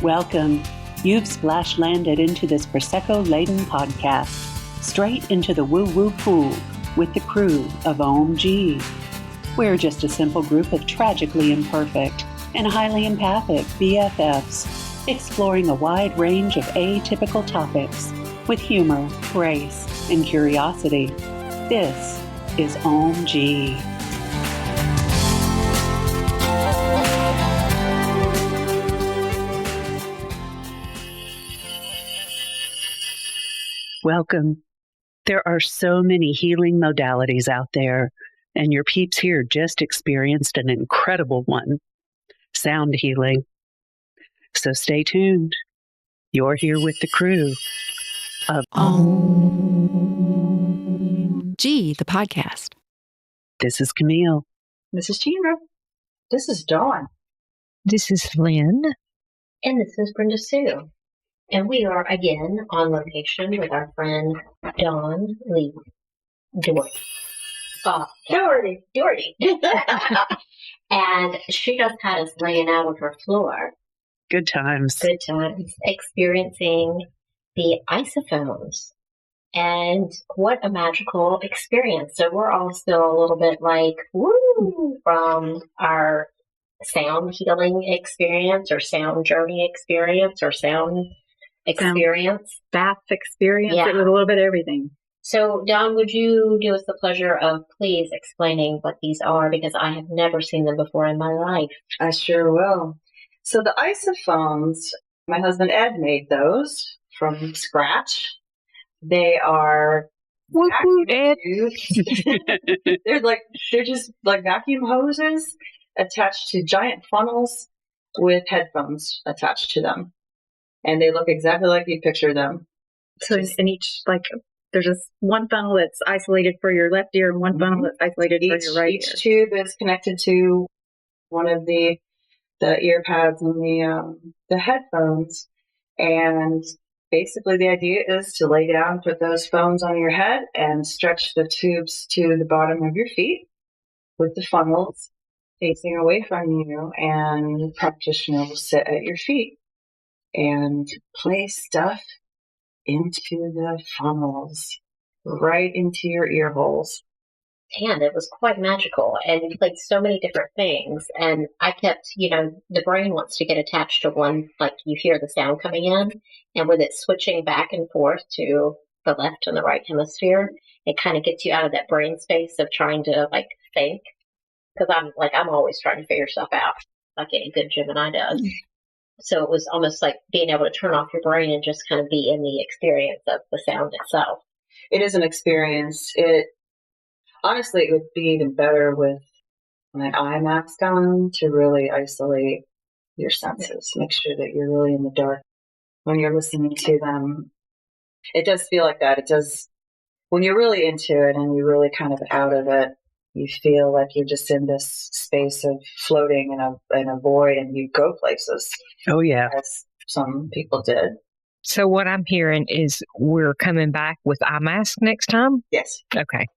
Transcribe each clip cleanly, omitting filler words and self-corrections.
Welcome. You've splash landed into this Prosecco-laden podcast, straight into the woo-woo pool with the crew of Ohm-g. We're just a simple group of tragically imperfect and highly empathic BFFs, exploring a wide range of atypical topics with humor, grace, and curiosity. This is Ohm-g. Welcome. There are so many healing modalities out there, and your peeps here just experienced an incredible one, sound healing. So stay tuned. You're here with the crew of Ohm-g, the podcast. This is Camille. This is Tina. This is Dawn. This is Lynn. And this is Brenda Sue. And we are again on location with our friend Dawn Leith Dougherty. Dougherty. And she just had us laying out on her floor. Good times. Experiencing the isophones. And what a magical experience. So we're all still a little bit like, woo, from our sound healing experience or sound journey experience or sound experience. Bath experience. Yeah. It was a little bit of everything. So, Dawn, would you do us the pleasure of please explaining what these are? Because I have never seen them before in my life. I sure will. So the isophones, my husband Ed made those from scratch. They are vacuum tubes. they're just like vacuum hoses attached to giant funnels with headphones attached to them. And they look exactly like you picture them. So in each, there's just one funnel that's isolated for your left ear and one funnel that's isolated for your right ear. Each tube is connected to one of the ear pads and the headphones. And basically the idea is to lay down, put those phones on your head and stretch the tubes to the bottom of your feet with the funnels facing away from you, and the practitioner will sit at your feet and place stuff into the funnels, right into your ear holes. And it was quite magical. And you played so many different things. And I kept, the brain wants to get attached to one, like you hear the sound coming in. And with it switching back and forth to the left and the right hemisphere, it kind of gets you out of that brain space of trying to think. Because I'm always trying to figure stuff out, like any good Gemini does. So it was almost like being able to turn off your brain and just kind of be in the experience of the sound itself. It is an experience. Honestly, it would be even better with an eye mask on to really isolate your senses. Make sure that you're really in the dark when you're listening to them. It does feel like that. It does. When you're really into it and you're really kind of out of it, you feel like you're just in this space of floating in a void, and you go places. Oh, yeah. As some people did. So what I'm hearing is we're coming back with eye mask next time? Yes. Okay.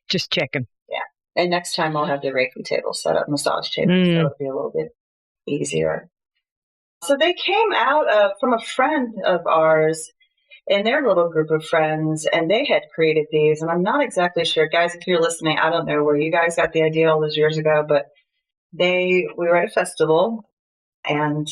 Just checking. Yeah. And next time I'll have the Reiki table set up, massage table, so it'll be a little bit easier. So they came out from a friend of ours and their little group of friends, and they had created these. And I'm not exactly sure, guys, if you're listening, I don't know where you guys got the idea all those years ago, but we were at a festival, and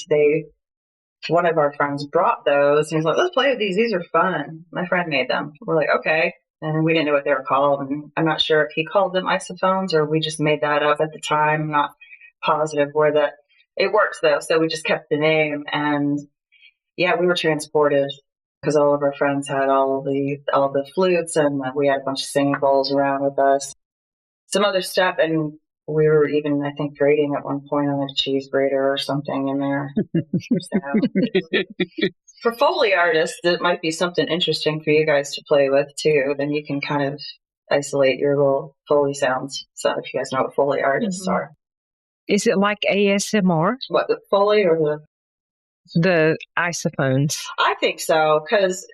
one of our friends brought those, and he's like, let's play with these. These are fun. My friend made them. We're like, okay. And we didn't know what they were called. And I'm not sure if he called them isophones or we just made that up at the time. I'm not positive where that it works though. So we just kept the name, and yeah, we were transported because all of our friends had all the flutes, and we had a bunch of singing bowls around with us, some other stuff. And we were even, I think, grading at one point on a cheese grater or something in there. For Foley artists, it might be something interesting for you guys to play with too. Then you can kind of isolate your little Foley sounds. So if you guys know what Foley artists are. Is it like ASMR? What, the Foley or the isophones? I think so, because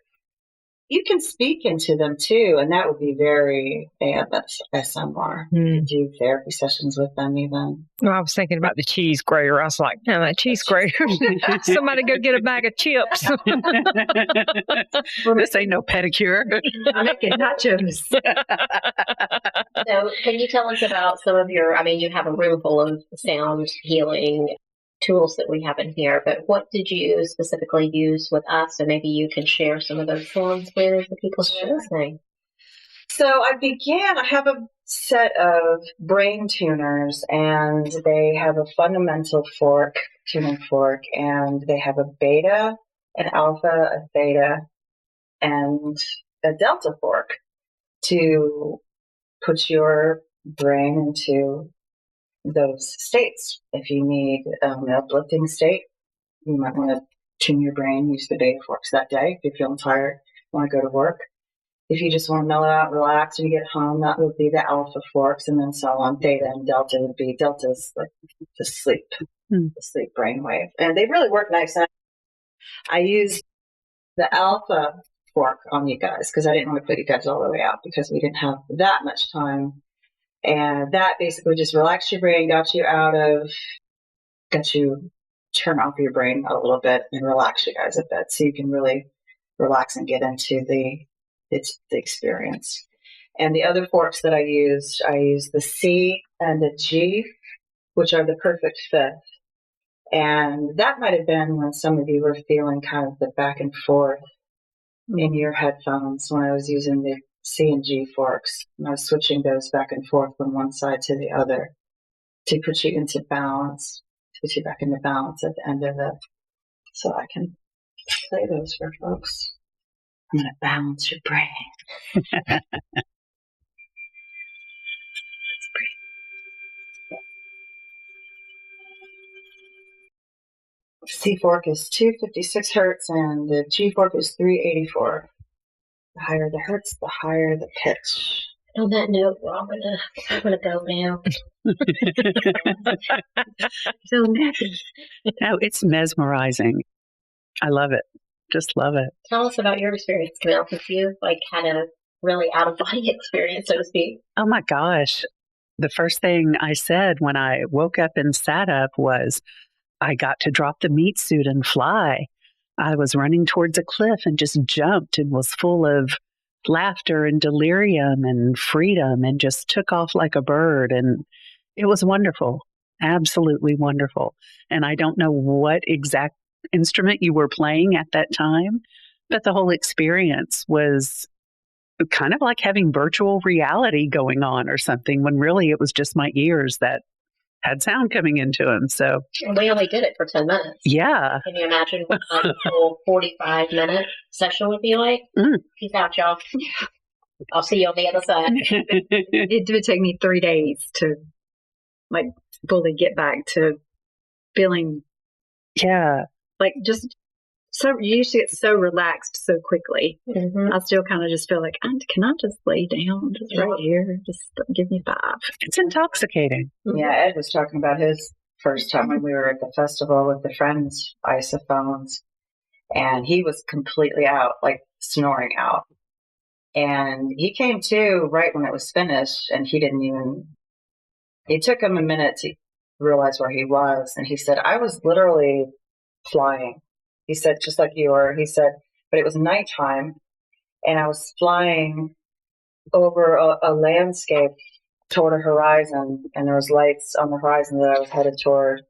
you can speak into them too, and that would be very ASMR. You do therapy sessions with them even. Well, I was thinking about the cheese grater. I was like, no, that cheese grater. Somebody go get a bag of chips. This ain't no pedicure. I'm making nachos. So can you tell us about some of your, I mean, you have a room full of sound healing tools that we have in here, but what did you specifically use with us? And maybe you can share some of those ones with the people who are listening. So I have a set of brain tuners, and they have a fundamental tuning fork, and they have a beta, an alpha, a theta, and a delta fork to put your brain into those states. If you need an uplifting state, you might want to tune your brain, use the beta forks that day. If you're feeling tired, want to go to work. If you just want to mellow out, relax when you get home, that would be the alpha forks, and then so on. Theta and delta would be delta's like the sleep brainwave. And they really work nice. I use the alpha fork on you guys because I didn't want to put you guys all the way out because we didn't have that much time. And that basically just relaxed your brain, got you turn off your brain a little bit and relax you guys a bit so you can really relax and get into the experience. And the other forks that I used the C and the G, which are the perfect fifth. And that might have been when some of you were feeling kind of the back and forth in your headphones when I was using the C and G forks. And I was switching those back and forth from one side to the other to put you into balance, to put you back into balance at the end of it. So I can play those for folks. I'm going to balance your brain. C fork is 256 hertz and the G fork is 384. The higher the hertz, the higher the pitch. On that note, well, I'm gonna go now. So nappy. No, it's mesmerizing. I love it. Just love it. Tell us about your experience, Camille, because you had a really out of body experience, so to speak. Oh my gosh. The first thing I said when I woke up and sat up was, I got to drop the meat suit and fly. I was running towards a cliff and just jumped and was full of laughter and delirium and freedom and just took off like a bird. And it was wonderful, absolutely wonderful. And I don't know what exact instrument you were playing at that time, but the whole experience was kind of like having virtual reality going on or something, when really it was just my ears that had sound coming into them. So and we only did it for 10 minutes. Yeah. Can you imagine what a full 45-minute session would be like? Peace out, y'all. I'll see you on the other side. It did take me 3 days to fully get back to feeling just so, you used to get so relaxed so quickly. Mm-hmm. I still kind of just feel like, can I just lay down just right here? Just give me 5. It's intoxicating. Yeah, Ed was talking about his first time when we were at the festival with the friends' isophones, and he was completely out, like snoring out. And he came to right when it was finished, and it took him a minute to realize where he was. And he said, I was literally flying. He said, just like you were. He said, but it was nighttime, and I was flying over a landscape toward a horizon, and there was lights on the horizon that I was headed toward.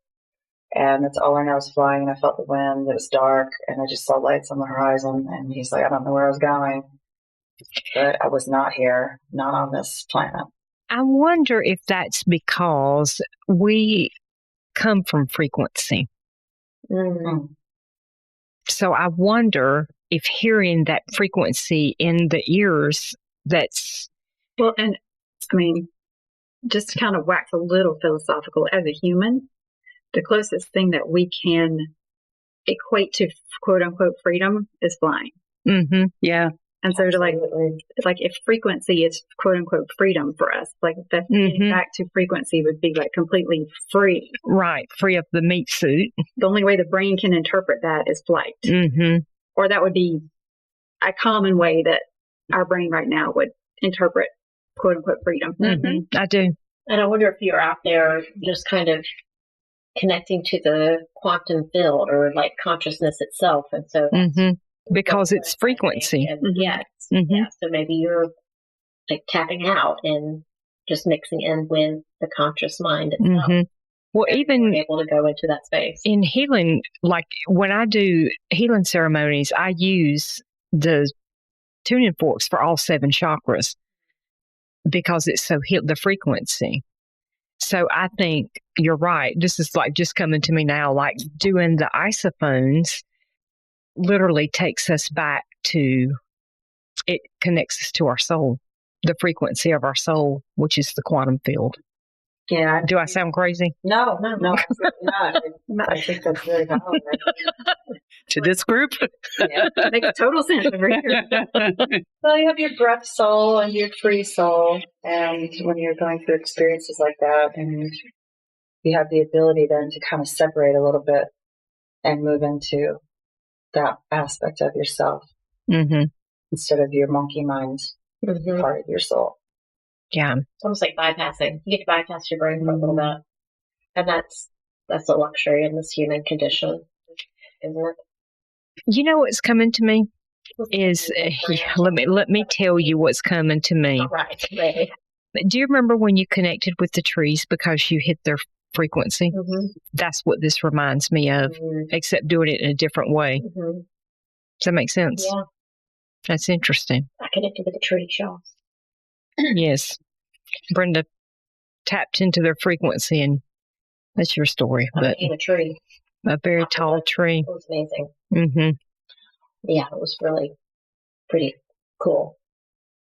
And that's all I know. I was flying, and I felt the wind. It was dark, and I just saw lights on the horizon. And he's like, I don't know where I was going, but I was not here, not on this planet. I wonder if that's because we come from frequency. Mm-hmm. So I wonder if hearing that frequency in the ears, that's... Well, and I mean, just to kind of wax a little philosophical, as a human, the closest thing that we can equate to quote unquote freedom is flying. Mm-hmm. Yeah. And so to if frequency is quote unquote freedom for us, getting back to frequency would be completely free. Right. Free of the meat suit. The only way the brain can interpret that is flight. Mm-hmm. Or that would be a common way that our brain right now would interpret quote unquote freedom. I do. And I wonder if you're out there just kind of connecting to the quantum field or like consciousness itself. And so because it's frequency. And yeah, so maybe you're like tapping out and just mixing in with the conscious mind itself. Well, even able to go into that space. In healing, like when I do healing ceremonies, I use the tuning forks for all 7 chakras because it's so the frequency. So I think you're right. This is like just coming to me now, like doing the isophones literally takes us back to, it connects us to our soul, the frequency of our soul, which is the quantum field. Yeah. Do I sound crazy? No, absolutely not. I think that's very valid. To this group? Yeah, makes total sense over here. Well, you have your breath soul and your free soul. And when you're going through experiences like that, and you have the ability then to kind of separate a little bit and move into that aspect of yourself instead of your monkey mind part of your soul. Yeah. It's almost like bypassing. You get to bypass your brain for a little bit. And that's a luxury in this human condition, isn't it? You know what's coming to me is let me tell you what's coming to me. All right, ready. Do you remember when you connected with the trees because you hit their frequency? That's what this reminds me of, except doing it in a different way. Does that make sense? Yeah. That's interesting. I connected with the tree, y'all. Yes. Brenda tapped into their frequency, and that's your story. I But became a tree. A very tall tree. It was amazing. Yeah, it was really pretty cool.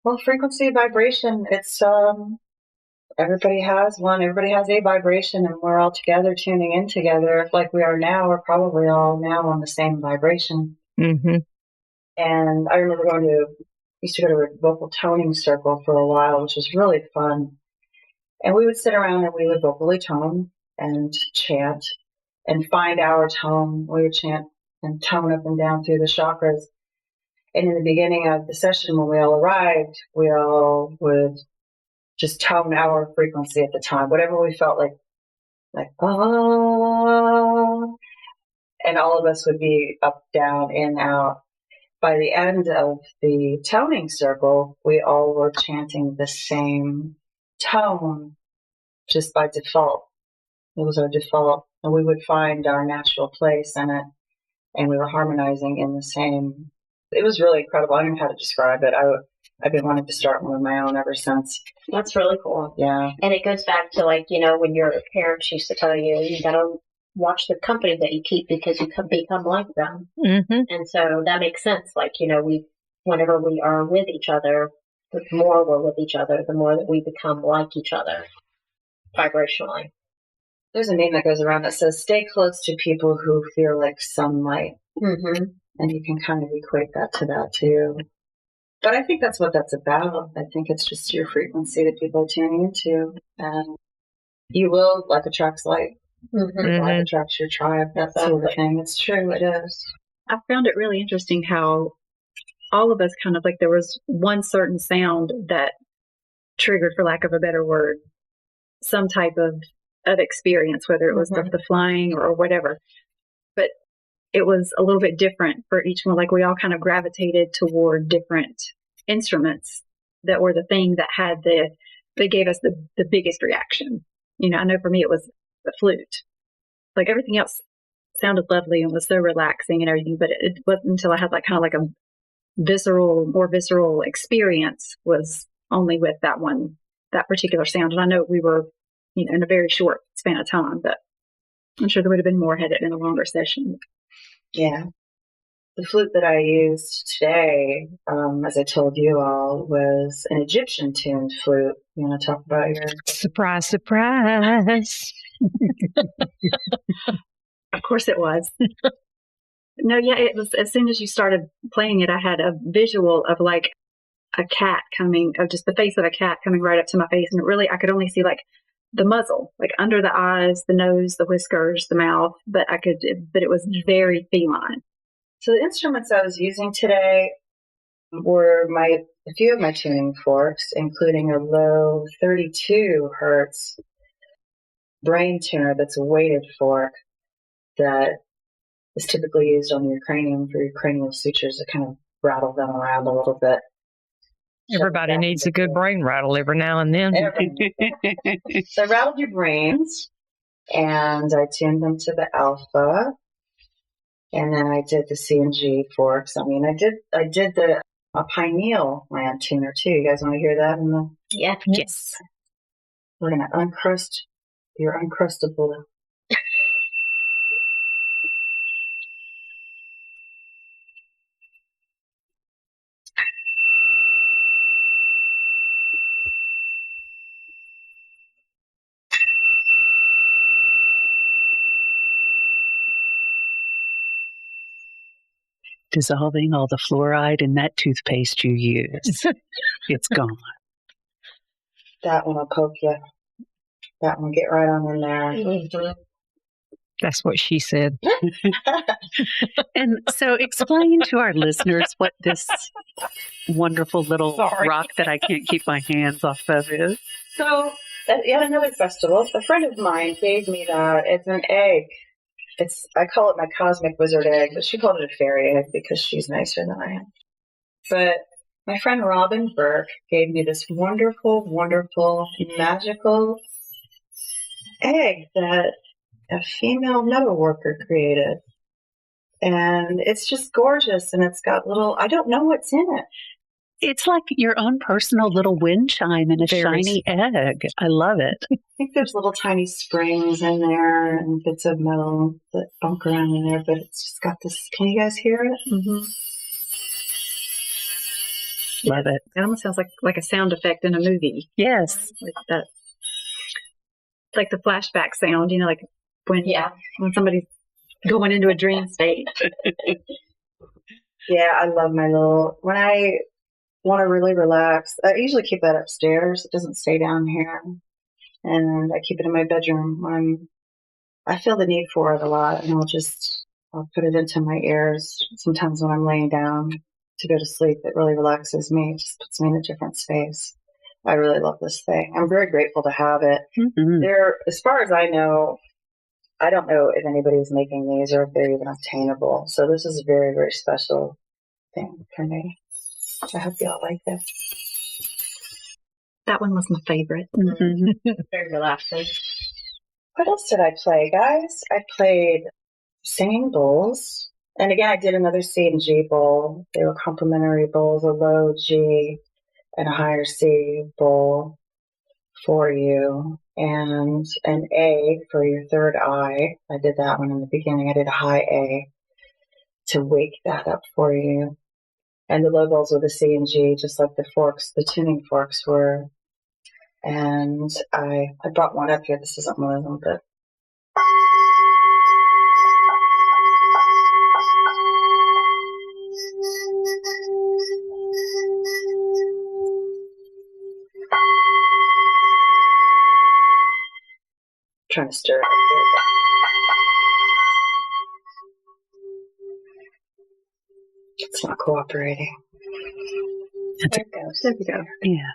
Well, frequency, vibration, it's everybody has one. Everybody has a vibration, and we're all together tuning in together. Like we are now, we're probably all now on the same vibration. And I remember used to go to a vocal toning circle for a while, which was really fun. And we would sit around and we would vocally tone and chant and find our tone. We would chant and tone up and down through the chakras. And in the beginning of the session, when we all arrived, we all would just tone our frequency at the time, whatever we felt like, ah, and all of us would be up, down, in, out. By the end of the toning circle, we all were chanting the same tone just by default. It was our default, and we would find our natural place in it, and we were harmonizing in the same. It was really incredible. I don't know how to describe it. I've been wanting to start one of my own ever since. That's really cool. Yeah. And it goes back to when your parents used to tell you, you got to watch the company that you keep because you can become like them. And so that makes sense. Whenever we are with each other, the more we're with each other, the more that we become like each other vibrationally. There's a meme that goes around that says, stay close to people who feel like sunlight. And you can kind of equate that to that too. But I think that's what that's about. I think it's just your frequency that people are tuning into. And you will, like attracts like. Like attracts your tribe, that sort of thing. It's true, it is. I found it really interesting how all of us kind of there was one certain sound that triggered, for lack of a better word, some type of experience, whether it was the flying or whatever. But it was a little bit different for each one. We all kind of gravitated toward different instruments that were the thing that they gave us the biggest reaction. I know for me it was the flute. Everything else sounded lovely and was so relaxing and everything, but it wasn't until I had a more visceral experience was only with that particular sound. And I know we were, in a very short span of time, but I'm sure there would have been more had it been a longer session. Yeah. The flute that I used today, as I told you all, was an Egyptian tuned flute. You want to talk about your surprise? Of course it was. No, yeah, it was. As soon as you started playing it, I had a visual of a cat just the face of a cat coming right up to my face, and I could only see the muzzle, under the eyes, the nose, the whiskers, the mouth, but it was very feline. So the instruments I was using today, were a few of my tuning forks, including a low 32 hertz brain tuner that's a weighted fork that is typically used on your cranium for your cranial sutures to kind of rattle them around a little bit. Everybody needs a good brain rattle every now and then. So I rattled your brains, and I tuned them to the alpha, and then I did the C and G forks. I mean, I did a pineal gland tuner too. You guys want to hear that? Yeah. Yes. We're gonna uncrust your uncrustable. Dissolving all the fluoride in that toothpaste you use. It's gone. That one will poke you. That one will get right on in there. Mm-hmm. That's what she said. And so explain to our listeners what this wonderful little rock that I can't keep my hands off of is. So at yet another festival, a friend of mine gave me that. It's an egg. I call it my cosmic wizard egg, but she called it a fairy egg because she's nicer than I am. But my friend Robin Burke gave me this wonderful, wonderful, magical egg that a female metalworker created. And it's just gorgeous, and it's got I don't know what's in it. It's like your own personal little wind chime in a shiny egg. I love it. I think there's little tiny springs in there and bits of metal that bunk around in there, but it's just got this. Can you guys hear it? Mm-hmm. Love it. It almost sounds like a sound effect in a movie. Yes. Like that. Like the flashback sound, like when somebody's going into a dream state. Yeah, I love my when I want to really relax, I usually keep that upstairs. It doesn't stay down here. And I keep it in my bedroom when I feel the need for it a lot, and I'll put it into my ears sometimes when I'm laying down to go to sleep. It really relaxes me. It just puts me in a different space. I really love this thing. I'm very grateful to have it. Mm-hmm. As far as I know, I don't know if anybody's making these or if they're even obtainable. So this is a very, very special thing for me. I hope you all like this. That one was my favorite. Mm-hmm. Very relaxing. What else did I play, guys? I played singing bowls. And again, I did another C and G bowl. They were complementary bowls, a low G and a higher C bowl for you. And an A for your third eye. I did that one in the beginning. I did a high A to wake that up for you. And the low bowls were the C and G, just like the forks, the tuning forks were. And I brought one up here. This isn't one of them, but trying to stir it up here. It's not cooperating. There it goes. There we go. Yeah.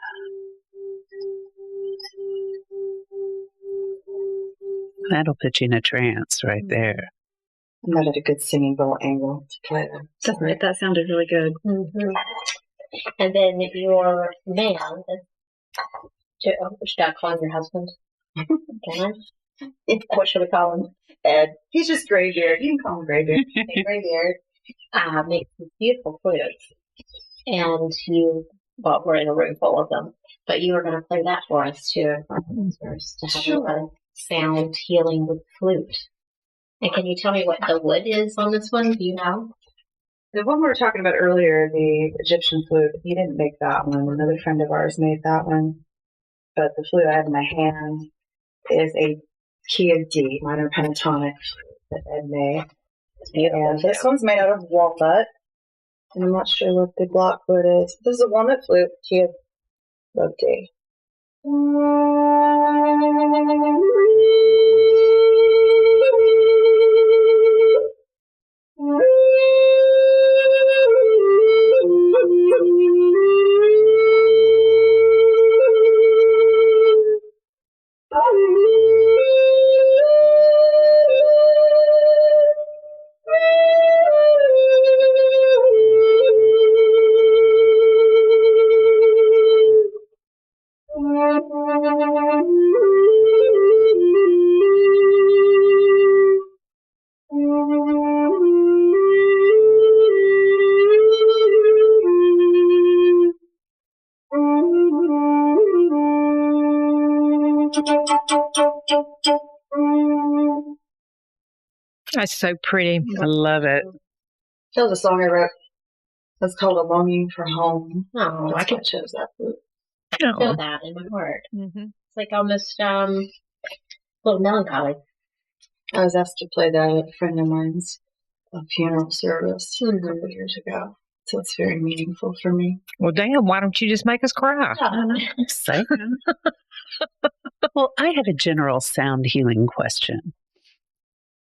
That'll put you in a trance right there. I'm not at a good singing bowl angle to play them. That sounded really good. Mm-hmm. And then your man, should I call him your husband? Can I? What should we call him? Ed. He's just Graybeard. You can call him Graybeard. Graybeard makes these beautiful flutes. And we're in a room full of them. But you were going to play that for us too, for our listeners, to have a sound healing with flute. And can you tell me what the wood is on this one? Do you know? The one we were talking about earlier, the Egyptian flute, he didn't make that one. Another friend of ours made that one. But the flute I have in my hand is a key of D, minor pentatonic that Ed made. And this one's made out of walnut. And I'm not sure what the block wood is. This is a walnut flute, key of D. That's so pretty. I love it. That was a song I wrote. It's called A Longing for Home. Oh, That's why I chose that flute. I can feel that in my heart. Mm-hmm. It's like almost a little melancholy. I was asked to play that at a friend of mine's funeral service a couple of years ago. So it's very meaningful for me. Well, damn, why don't you just make us cry? So, well, I have a general sound healing question.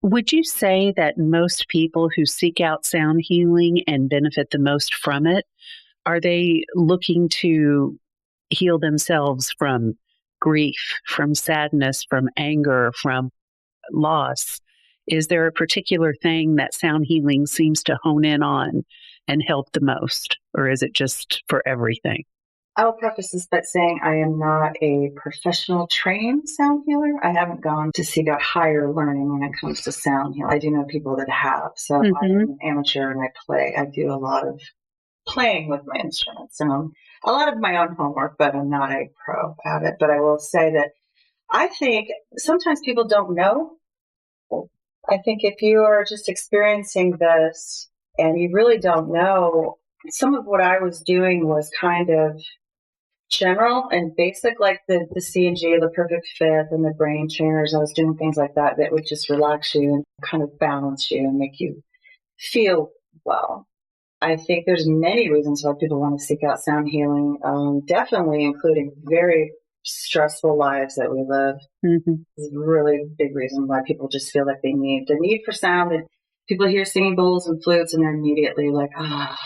Would you say that most people who seek out sound healing and benefit the most from it, are they looking to heal themselves from grief, from sadness, from anger, from loss? Is there a particular thing that sound healing seems to hone in on and help the most? Or is it just for everything? I will preface this by saying I am not a professional trained sound healer. I haven't gone to seek out higher learning when it comes to sound healing. I do know people that have. So I'm an amateur and I play. I do a lot of playing with my instruments and a lot of my own homework, but I'm not a pro at it. But I will say that I think sometimes people don't know. I think if you are just experiencing this and you really don't know, some of what I was doing was kind of general and basic, like the C&G, the perfect fifth, and the brain trainers. I was doing things like that would just relax you and kind of balance you and make you feel well. I think there's many reasons why people want to seek out sound healing, definitely including very stressful lives that we live. It's a really big reason why people just feel like the need for sound. And people hear singing bowls and flutes and they're immediately like, ah.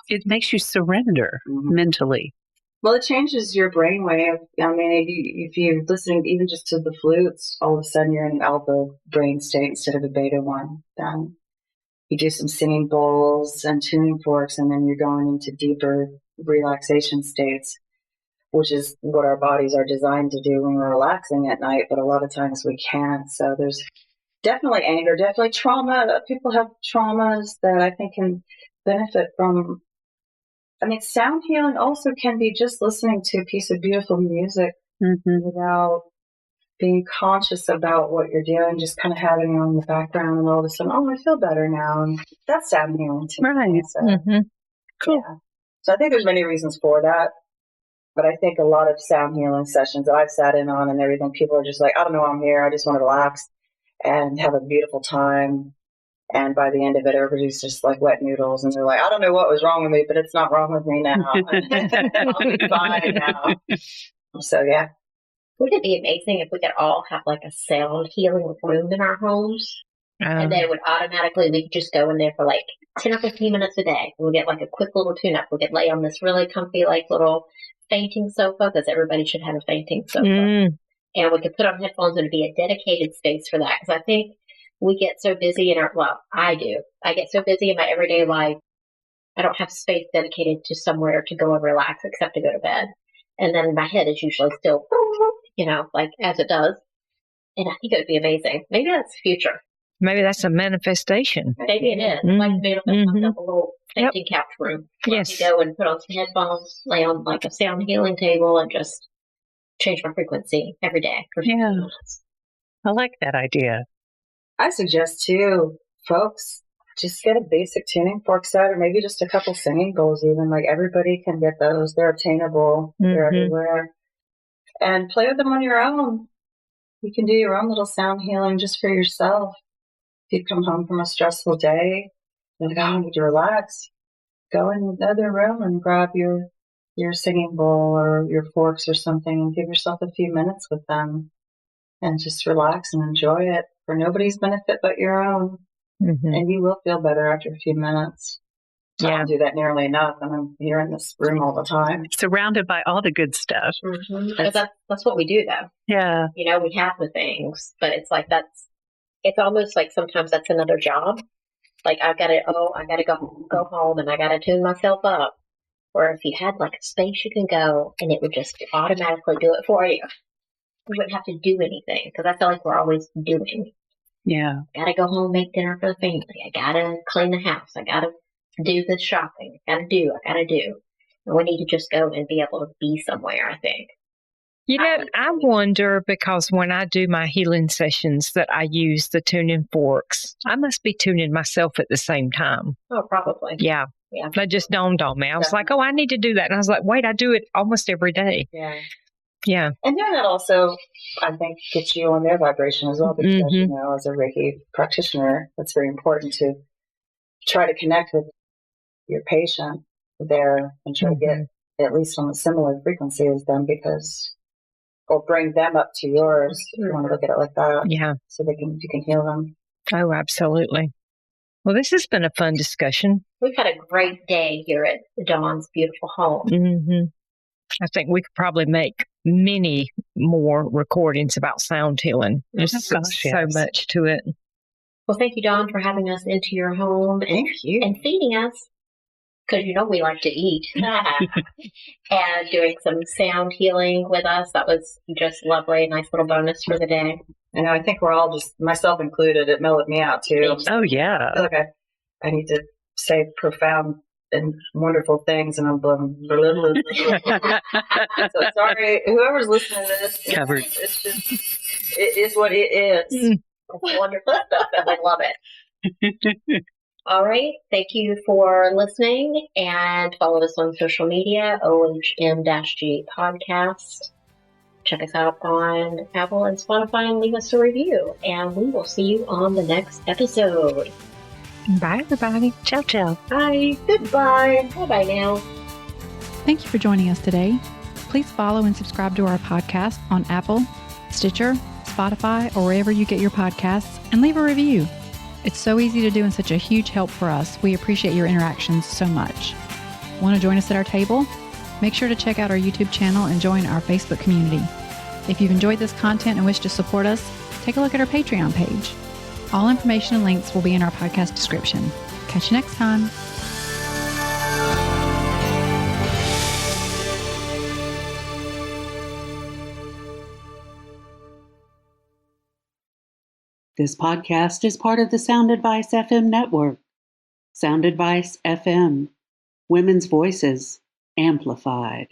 It makes you surrender mentally. Well, it changes your brainwave. I mean, if you're listening even just to the flutes, all of a sudden you're in an alpha brain state instead of a beta one. Then you do some singing bowls and tuning forks, and then you're going into deeper relaxation states, which is what our bodies are designed to do when we're relaxing at night, but a lot of times we can't. So there's definitely anger, definitely trauma. People have traumas that I think can benefit from. I mean, sound healing also can be just listening to a piece of beautiful music without being conscious about what you're doing, just kind of having it on the background, and all of a sudden, oh, I feel better now. And that's sound healing to me. So, Cool. Yeah. So I think there's many reasons for that. But I think a lot of sound healing sessions that I've sat in on and everything, people are just like, I don't know why I'm here. I just want to relax and have a beautiful time. And by the end of it, everybody's just like wet noodles. And they're like, I don't know what was wrong with me, but it's not wrong with me now. I'll be fine now. So, yeah. Wouldn't it be amazing if we could all have like a sound healing room in our homes? And then it would automatically, we could just go in there for like 10 or 15 minutes a day. We'll get like a quick little tune-up. We could lay on this really comfy, like little fainting sofa, because everybody should have a fainting sofa. And we could put on headphones and it'd be a dedicated space for that. Because I think we get so busy I do. I get so busy in my everyday life. I don't have space dedicated to somewhere to go and relax except to go to bed. And then my head is usually still, like as it does. And I think it would be amazing. Maybe that's the future. Maybe that's a manifestation. Maybe it is. Like manifest myself a little fainting couch room. Yes. You go and put on some headphones, lay on like a sound healing table, and just change my frequency every day for 15 minutes. I like that idea. I suggest too, folks, just get a basic tuning fork set, or maybe just a couple singing bowls even. Like everybody can get those. They're obtainable. They're everywhere. And play with them on your own. You can do your own little sound healing just for yourself. If you come home from a stressful day, you're like, oh, I need to relax. Go in the other room and grab your singing bowl or your forks or something and give yourself a few minutes with them and just relax and enjoy it for nobody's benefit but your own. And you will feel better after a few minutes. I don't do that nearly enough, and I'm here in this room all the time. Surrounded by all the good stuff. Mm-hmm. That's what we do, though. Yeah. You know, we have the things, but it's like it's almost like sometimes that's another job. Like I gotta go home and I gotta tune myself up. Or if you had like a space you can go and it would just automatically do it for you. We wouldn't have to do anything because I feel like we're always doing. Yeah. Gotta go home, make dinner for the family. I gotta clean the house. I gotta do the shopping. I gotta do. And we need to just go and be able to be somewhere, I think. You know, I wonder because when I do my healing sessions that I use the tuning forks, I must be tuning myself at the same time. Oh, probably. Yeah. Yeah. That just dawned on me. I was like, oh, I need to do that. And I was like, wait, I do it almost every day. Yeah. Yeah. And doing that also, I think, gets you on their vibration as well, because, you know, as a Reiki practitioner, it's very important to try to connect with your patient there and try to get at least on a similar frequency as them, because or bring them up to yours. If you want to look at it like that. Yeah. So you can heal them. Oh, absolutely. Well, this has been a fun discussion. We've had a great day here at Dawn's beautiful home. Mm-hmm. I think we could probably make many more recordings about sound healing. There's so much to it. Well, thank you, Dawn, for having us into your home and feeding us. Because, you know, we like to eat. And doing some sound healing with us. That was just lovely. Nice little bonus for the day. I know. I think we're all just, myself included, it mellowed me out too. Oh, yeah. I feel like I need to say profound and wonderful things, and I'm blah, blah, blah, blah. So sorry, whoever's listening to this. Covered. It's just, it is what it is. It's wonderful stuff, and I love it. All right. Thank you for listening, and follow us on social media, OHM-G podcast. Check us out on Apple and Spotify and leave us a review. And we will see you on the next episode. Bye, everybody. Ciao, ciao. Bye. Goodbye. Bye-bye now. Thank you for joining us today. Please follow and subscribe to our podcast on Apple, Stitcher, Spotify, or wherever you get your podcasts, and leave a review. It's so easy to do and such a huge help for us. We appreciate your interactions so much. Want to join us at our table? Make sure to check out our YouTube channel and join our Facebook community. If you've enjoyed this content and wish to support us, take a look at our Patreon page. All information and links will be in our podcast description. Catch you next time. This podcast is part of the Sound Advice FM network. Sound Advice FM. Women's voices amplified.